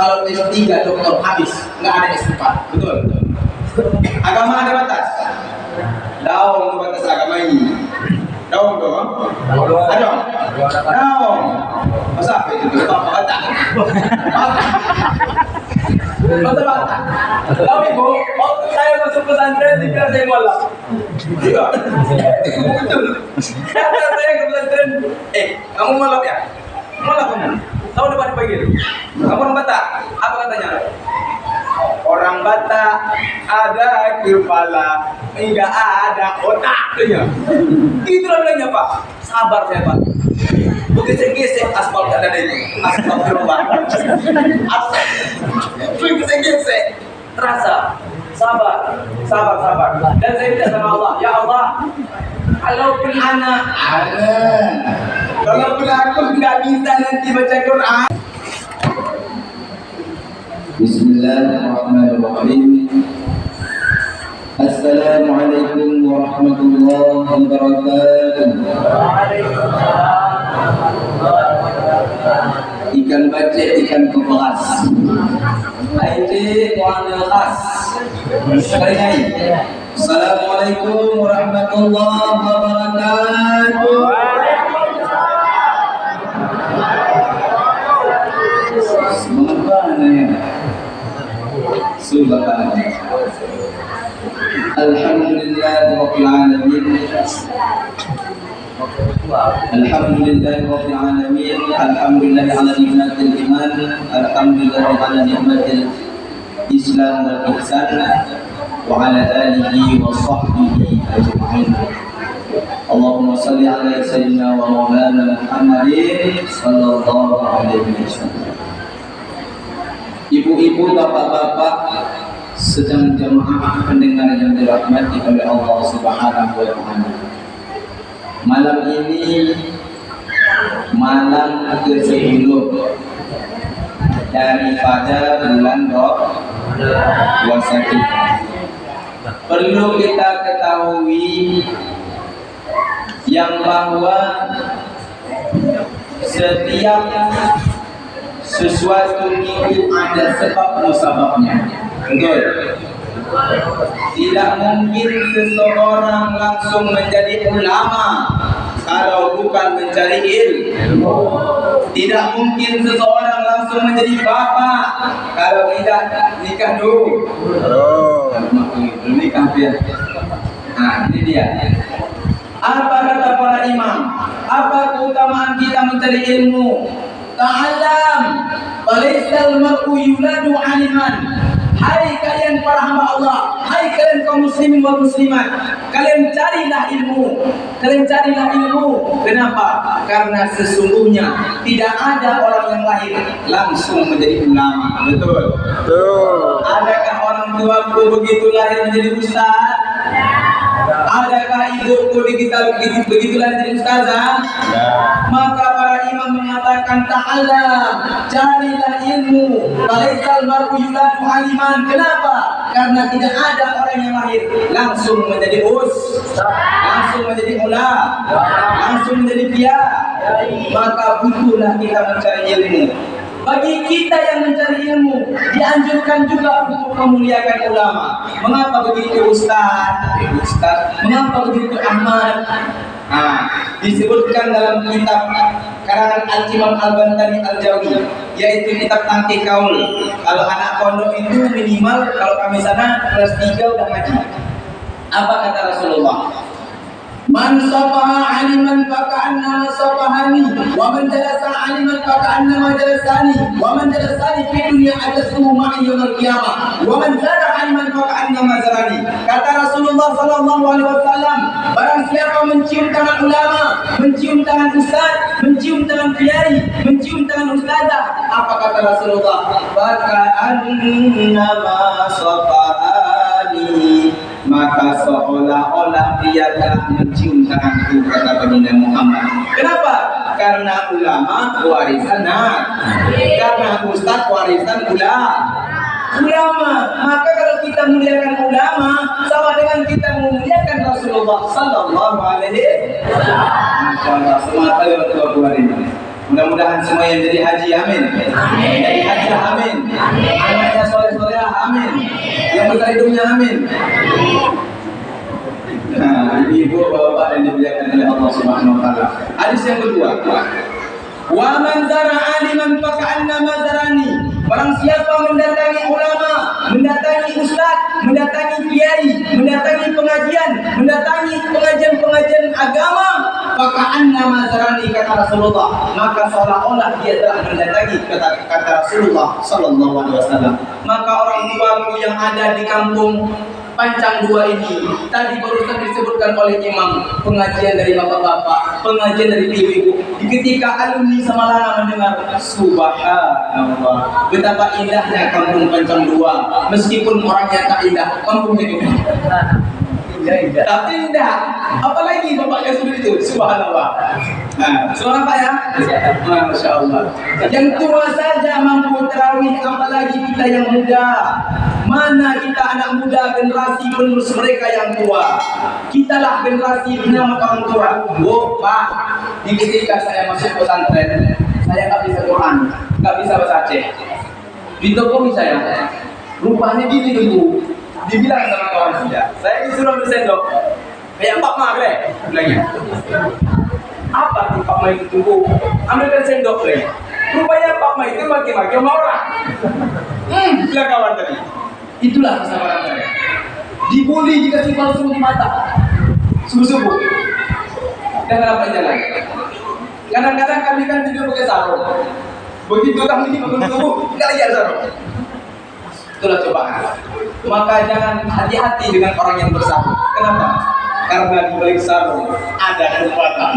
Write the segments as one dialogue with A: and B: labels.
A: Kalau S3 doktor habis, nggak ada S4. Betul. Agama ada batas. Daung batas agama ini. Daung dong. Ada. Daung. Masa apa itu? Batas. Batas. Tahu ibu, waktu saya masuk pesantren dikira saya molak. Iya. Kata saya ke pesantren, kamu molak ya? Molak kamu. Tahu depan pagi. Kamu orang Batak. Apa katanya? Orang Batak ada kepala, enggak ada otak. Itulah bilangnya Pak. Sabar saya Pak. Begitu saya gesek aspal ada itu. Aspal berubah. Begitu saya gesek, terasa. Sabar. Dan saya minta sama Allah, ya Allah, kalaupun anak, kalaupun aku nggak bisa nanti baca Quran.
B: Bismillahirrahmanirrahim. Assalamualaikum warahmatullahi wabarakatuh. Ikan bacek, ikan keberas. Aiti mu'anil khas. Sekali lagi. Assalamualaikum warahmatullahi wabarakatuh. Semangat banget ya. Subhanallah. Alhamdulillah rabbil alamin. Alhamdulillah rabbil alamin. Alhamdulillah ala nikmatil iman. Alhamdulillah ala nikmatil Islam wal ihsan wa ala alihi wa sahbihi ajma'in. Allahumma salli ala sayyidina wa maulana Muhammadin sallallahu alaihi wasallam. Ibu-ibu, bapak-bapak, sedang jemaah pendengar yang dirahmati oleh Allah Subhanahu wa taala. Malam ini malam ke-10 daripada bulan puasa kita. Perlu kita ketahui yang bahwa setiap sesuatu itu ada sebab musababnya. Betul. Tidak mungkin seseorang langsung menjadi ulama kalau bukan mencari ilmu. Tidak mungkin seseorang langsung menjadi bapak kalau tidak nikah dulu. Nikah dia. Nah, ini dia. Apa kata para imam? Apa keutamaan kita mencari ilmu? Ta'alam, walaysal mar'u yuladu 'aliman. Hai kalian para hamba Allah, hai kalian kaum muslimin wal muslimat, kalian carilah ilmu. Kenapa? Karena sesungguhnya tidak ada orang yang lahir langsung menjadi ulama. Betul. Adakah orang tuaku begitu lahir menjadi ustaz? Adakah ibuku begitu lahir menjadi ustazah? Maka para imam mengatakan ta'alam, carilah ilmu. Walaysal mar'u yuladu 'aliman. Kenapa? Karena tidak ada orang yang lahir langsung menjadi langsung menjadi ulama, langsung menjadi kiai. Maka butuhlah kita mencari ilmu. Bagi kita yang mencari ilmu, dianjurkan juga untuk memuliakan ulama. Mengapa begitu Ustaz? Mengapa begitu Ahmad? Disebutkan dalam kitab karangan Al-Imam Al-Bantani Al-Jawi, yaitu kitab Tangkih Kaul. Kalau anak pondok itu minimal, kalau kami sana kelas 3 udah ngaji. Apa kata Rasulullah? Man safaha aliman faka'annama safahani, wa man jalasa aliman faka'annama jalasani, wa man jalasani fi dunya ajasuhu ma'i yaumil qiyamah, wa man zara aliman faka'annama zarani. Kata Rasulullah sallallahu alaihi wasallam, barang siapa mencium tangan ulama, mencium tangan ustaz, mencium tangan kiai, mencium tangan ustazah, apa kata Rasulullah? Faka'annama safahani, maka seolah-olah dia telah mencium tanganku, kata baginda Muhammad. Kenapa? Karena ulama warisan karena ustaz warisan ulama. Maka kalau kita muliakan ulama, sama dengan kita memuliakan Rasulullah sallallahu alaihi wasallam. Masyaallah, semangat kali waktu hari ini. Mudah-mudahan semua yang jadi haji, amin. Jadi haji, amin. Anaknya soleh-soleh, amin. Yang besar hidupnya, amin. Nah, ibu, bapak yang dimuliakan oleh Allah Subhanahu wa taala. Hadis yang kedua. Wa man zara'a liman faka'annama zarani. Barang siapa mendatangi ulama, mendatangi ustaz, mendatangi kiai, mendatangi pengajian, mendatangi pengajian agama, faka'annama zarani, kata Rasulullah, maka seolah-olah dia telah mendatangi, kata Rasulullah sallallahu alaihi wasallam. Maka orang tuaku yang ada di kampung Pancang 2 ini tadi barusan disebutkan oleh imam, pengajian dari bapak-bapak, pengajian dari ibu-ibu. Ketika alumni Samalana mendengar, subhanallah, betapa indahnya kampung Pancang 2. Meskipun orangnya tak indah, kampungnya indah. Tapi indah. Apalagi bapaknya sudah itu, subhanallah. Nah, suara apa ya? Masya Allah. Yang tua saja mampu terawih, apalagi kita yang muda. Mana kita anak muda, generasi penerus mereka yang tua. Kitalah generasi penyelamat orang tua. Oh Pak, di ketika saya masuk pesantren, saya nggak bisa Quran, nggak bisa bahasa Aceh. Ditokoni saya, rupanya gini dulu. Dibilang sama kawan saya disuruh ambil sendok. Kayak Pak Ma, bilangnya. Apa tuh Pak Ma itu tunggu? Ambilkan sendok, rupanya Pak Ma itu maki-maki sama orang. Bilang kawan tadi. Itulah kesabaran saya. Dibully dikasih balsam di mata, subuh-subuh. Dan apa jalan? Kadang-kadang kami kan tidur pakai sarung. Begitu kami bangun subuh, nggak lihat sarung. Itulah cobaan. Maka jangan hati-hati dengan orang yang bersarung. Kenapa? Karena di balik sarung ada kekuatan.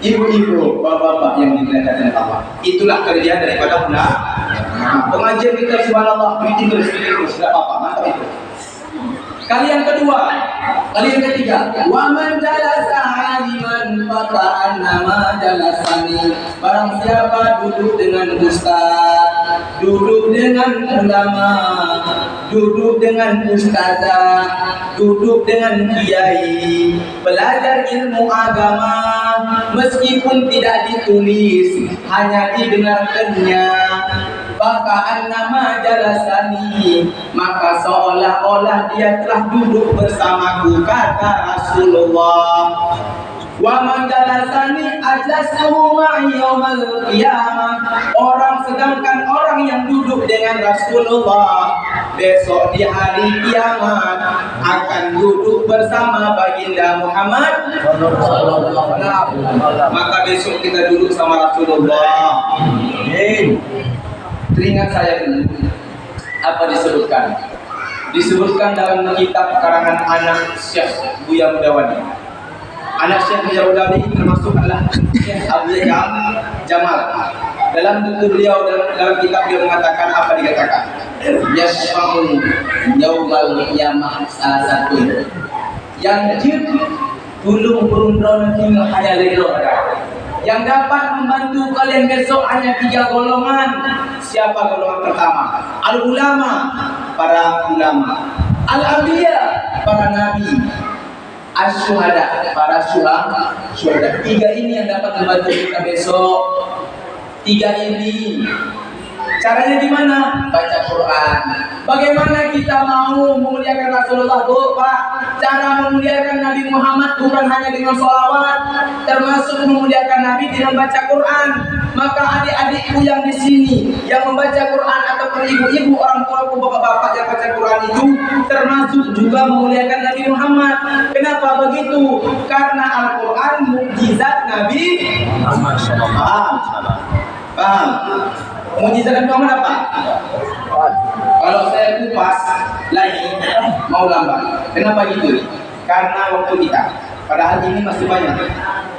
B: Ibu-ibu, bapak-bapak yang dimuliakan oleh Allah, itulah kerja daripada pengajian kita. Subhanallah, meeting terus, tidak apa-apa, mantap itu. Kali yang kedua, kali yang ketiga, wa man jalasa aliman faka'annama jalasani. Barang siapa duduk dengan ustaz, duduk dengan ulama, duduk dengan ustazah, duduk dengan kiai, belajar ilmu agama, meskipun tidak ditulis, hanya didengarkannya, faka'annama jalasani, maka seolah-olah dia telah duduk bersamaku, kata Rasulullah. Wa man jalasani ajlasu ma'i yaumal qiyamah. Sedangkan orang yang duduk dengan Rasulullah besok di hari kiamat akan duduk bersama baginda Muhammad sallallahu alaihi wasallam. Maka besok kita duduk sama Rasulullah. Teringat saya dulu apa disebutkan? Disebutkan dalam kitab karangan anak Syekh Buya Mudawani. Anak Syekh Buya Mudawani termasuk adalah Syekh Abu Jamal. Dalam buku beliau, dalam kitab beliau mengatakan apa dikatakan? Yasfa'u yaumal qiyamah salah satu yang jid tulung berundron tinggal hayalilo, yang dapat membantu kalian besok hanya 3 golongan. Siapa golongan pertama? Al-ulama, para ulama. Al-anbiya, para nabi. As-syuhada, para syuhada. 3 ini yang dapat membantu kita besok. 3 ini. Caranya gimana? Baca Quran. Bagaimana kita mau memuliakan Rasulullah, Bu, Pak? Cara memuliakan Nabi Muhammad bukan hanya dengan sholawat, termasuk memuliakan Nabi dengan baca Quran. Maka adik-adikku yang di sini yang membaca Quran ataupun ibu-ibu, orang tuaku, bapak-bapak yang baca Quran itu termasuk juga memuliakan Nabi Muhammad. Kenapa begitu? Karena Al-Quran mukjizat Nabi Muhammad SAW. Paham? Mukjizat Nabi Muhammad apa? Kalau saya kupas lagi mau lambat. Kenapa gitu? Karena waktu kita pada hari ini masih banyak.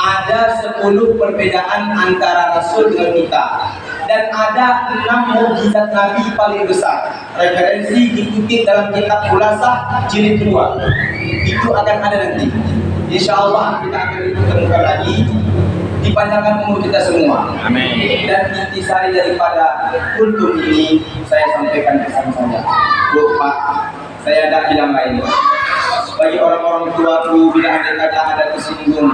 B: Ada 10 perbedaan antara Rasul dengan kita. Dan ada 6 mukjizat Nabi paling besar. Referensi dikutip dalam kitab Khulasah jilid 2. Itu akan ada nanti. Insya Allah kita akan ditemukan lagi. Dipanjangkan umur kita semua. Amin. Dan intisari daripada kultum ini saya sampaikan pesan saja. Bu, Pak, saya tidak bilang lain. Bagi orang-orang tuaku, bila ada kata ada kesinggung,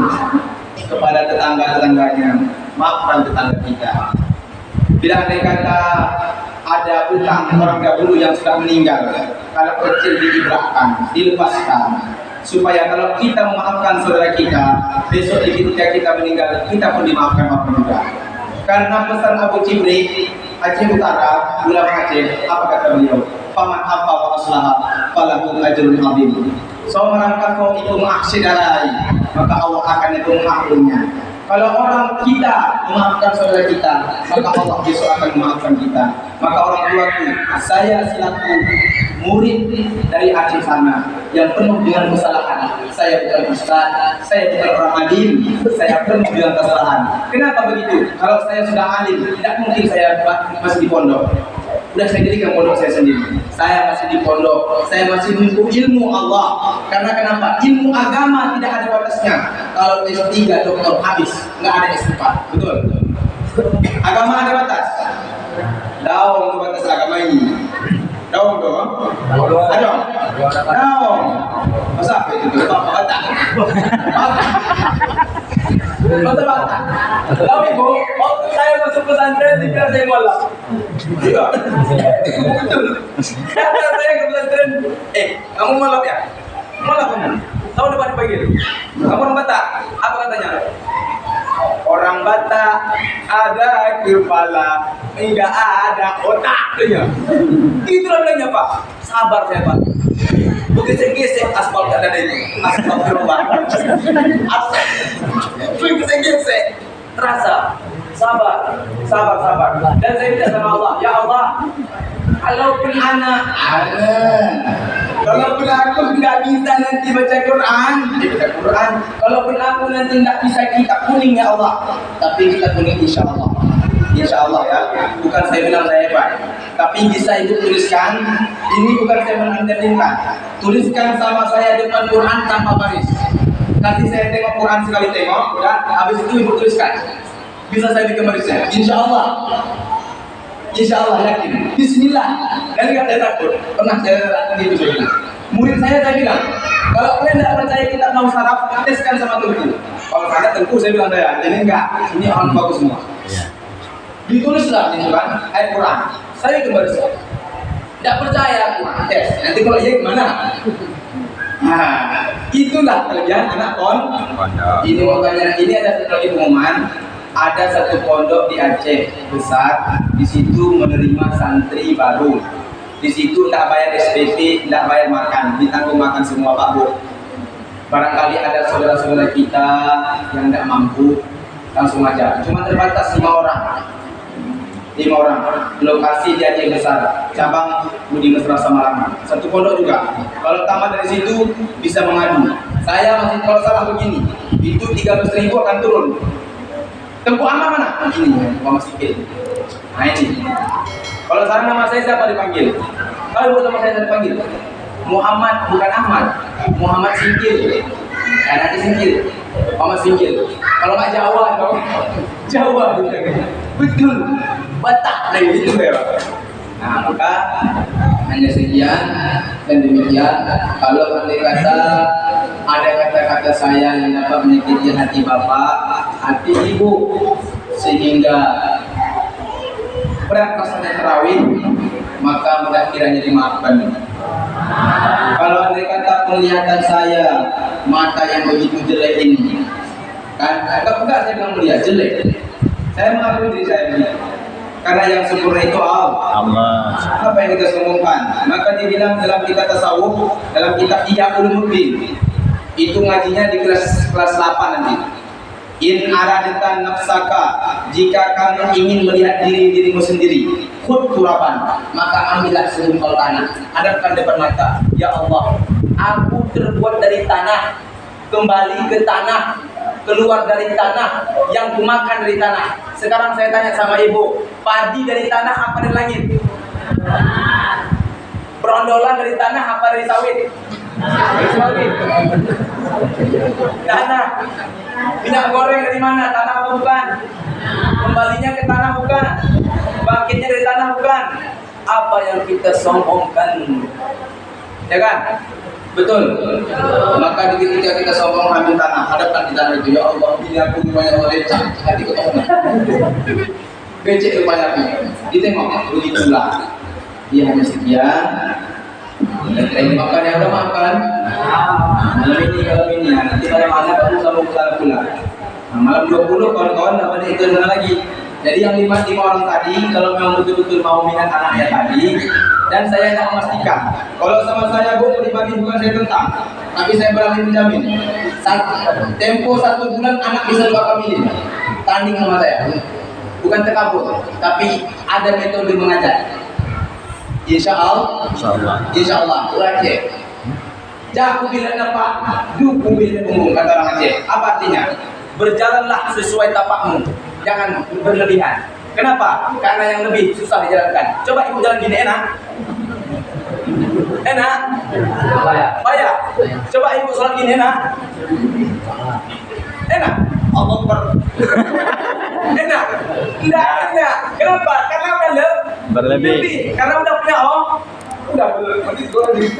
B: kepada tetangga-tetangganya, maafkan tetangga kita. Bila andai kata ada utang orang dahulu yang sudah meninggal, kalau kecil diibrahkan, dilepaskan, supaya kalau kita memaafkan saudara kita, besok ketika kita meninggal, kita pun dimaafkan juga. Karena pesan Abu Cibri Aceh Utara, ulama Aceh, apa kata beliau? Paman apa wa aslaha falahu ajrun azim. Seorang kau itu mengaksidarai, maka Allah akan itu mengampuninya. Kalau orang kita memaafkan saudara kita, maka Allah besok akan memaafkan kita. Maka orang tuaku, saya selaku murid dari Aceh sana yang penuh dengan kesalahan. Saya bukan ustaz, saya bukan orang alim, saya penuh dengan kesalahan. Kenapa begitu? Kalau saya sudah alim, tidak mungkin saya masih di pondok. Sudah saya dirikan pondok saya sendiri. Saya masih di pondok, saya masih menempuh ilmu Allah. Karena kenapa? Ilmu agama tidak ada batasnya. Kalau S3 doktor habis, nggak ada S4. Betul? Agama ada batas. Daung batas agama ini. Daung dong. Ada. Daung. Masa apa itu? Bapak batak. Masa batak. Tahu ibu, waktu saya masuk pesantren dikira saya malam. Iya. Betul. Kata saya ke pesantren, kamu malam ya? Malam kamu. Tahu depan dipanggil. Kamu orang Batak. Apa katanya? Orang Batak ada kepala, enggak ada otak. Itulah bilangnya Pak. Sabar saya Pak. Begitu saya gesek aspal tak ada itu. Aspal berubah. Begitu saya gesek, terasa. Sabar. Dan saya minta sama Allah, ya Allah, kalaupun anak, kalaupun aku nggak bisa nanti baca Quran, kalaupun aku nanti nggak bisa kitab kuning ya Allah, tapi kitab kuning insya Allah ya, bukan saya bilang saya hebat, tapi bisa ibu tuliskan, ini bukan saya menandakan, tuliskan sama saya depan Quran tanpa baris, kasih saya tengok Quran sekali tengok, udah, habis itu ibu tuliskan. Bisa saya bikin barisnya, insya Allah yakin, Bismillah, dan nggak ada takut. Pernah saya gitu saya bilang, murid saya bilang, kalau kalian tidak percaya kitab mau saraf, teskan sama Tengku. Kalau kalian Tengku saya bilang jadi enggak, ini orang bagus semua. Ditulislah gitu kan, ayat Quran, saya bikin barisnya. Tidak percaya Quran, tes. Nanti kalau iya gimana? Nah, itulah kelebihan anak pondok. Ini makanya ini ada satu lagi pengumuman. Ada satu pondok di Aceh besar, di situ menerima santri baru. Di situ tidak bayar SPP, tidak bayar makan, ditanggung makan semua Pak Bu. Barangkali ada saudara-saudara kita yang tidak mampu, langsung aja. Cuma terbatas 5 orang. Lokasi di Aceh besar, cabang Budi Mesra Samarang. Satu pondok juga. Kalau tamat dari situ bisa mengadu. Saya masih kalau salah begini, itu 13.000 akan turun. Tengku Amma mana? Ini, Muhammad Sikil. Nah ini. Kalau sekarang nama saya siapa dipanggil? Kalau buat nama saya dipanggil Muhammad, bukan Ahmad. Muhammad Sikil. Nanti Sikil. Muhammad Sikil. Kalau nggak Jawa, dong. Jawa. Betul. Batak dari itu ya. Nah maka hanya sekian dan demikian. Kalau andai kata ada kata-kata saya yang dapat menyakiti hati bapak, hati ibu, sehingga berat rasanya terawih, maka mudah kiranya dimaafkan. Kalau andai kata penglihatan saya, mata yang begitu jelek ini, kan? Enggak saya bilang mulia, jelek. Saya mengakui diri saya begitu. Karena yang sempurna itu Allah. Apa yang kita sombongkan? Maka dibilang dalam kitab tasawuf, dalam kitab Ihya Ulumuddin, itu ngajinya di kelas 8 nanti. In aradatan nafsaka, jika kamu ingin melihat dirimu sendiri, khud turaban, maka ambillah segumpal tanah, hadapkan depan mata. Ya Allah, aku terbuat dari tanah, kembali ke tanah, keluar dari tanah, yang kumakan dari tanah. Sekarang saya tanya sama ibu, padi dari tanah apa dari langit? Berondolan dari tanah apa dari sawit? Dari sawit. Tanah. Minyak goreng dari mana? Tanah apa bukan? Kembalinya ke tanah bukan? Bangkitnya dari tanah bukan? Apa yang kita sombongkan? Ya kan? Betul. Maka ketika kita sombong ambil tanah, hadapkan di tanah itu, ya Allah, ini aku rupanya oleh hati ketemu. Becek rupanya aku. Ditengok, begitulah. Dia hanya sekian. Dan makan yang udah makan. Malam ini ya. Nanti pada mana kamu sama pula. Nah, malam 20 kawan-kawan dapat itu lagi. Jadi yang 5 orang tadi, kalau memang betul-betul mau minat anaknya tadi, dan saya tidak memastikan, kalau sama saya Bu pribadi bukan saya tentang, tapi saya berani menjamin, tempo 1 bulan anak bisa 2 kali tanding sama saya, bukan terkabut, tapi ada metode mengajar. Insya Allah, Aceh. Jaku bila dapat, duku bila punggung, kata orang Aceh. Apa artinya? Berjalanlah sesuai tapakmu. Jangan berlebihan. Kenapa? Karena yang lebih susah dijalankan. Coba ibu jalan gini enak. Enak? Payah. Coba ibu sholat gini enak. Enak? Allah Akbar. Enak? Tidak enak. Kenapa? Karena udah berlebih. Karena udah punya udah berlebih.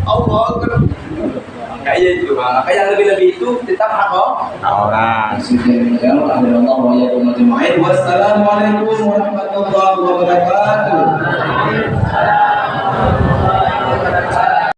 B: Allah Akbar. Kayak itu, maka yang lebih-lebih itu tetap hak orang. Wassalamualaikum warahmatullahi wabarakatuh.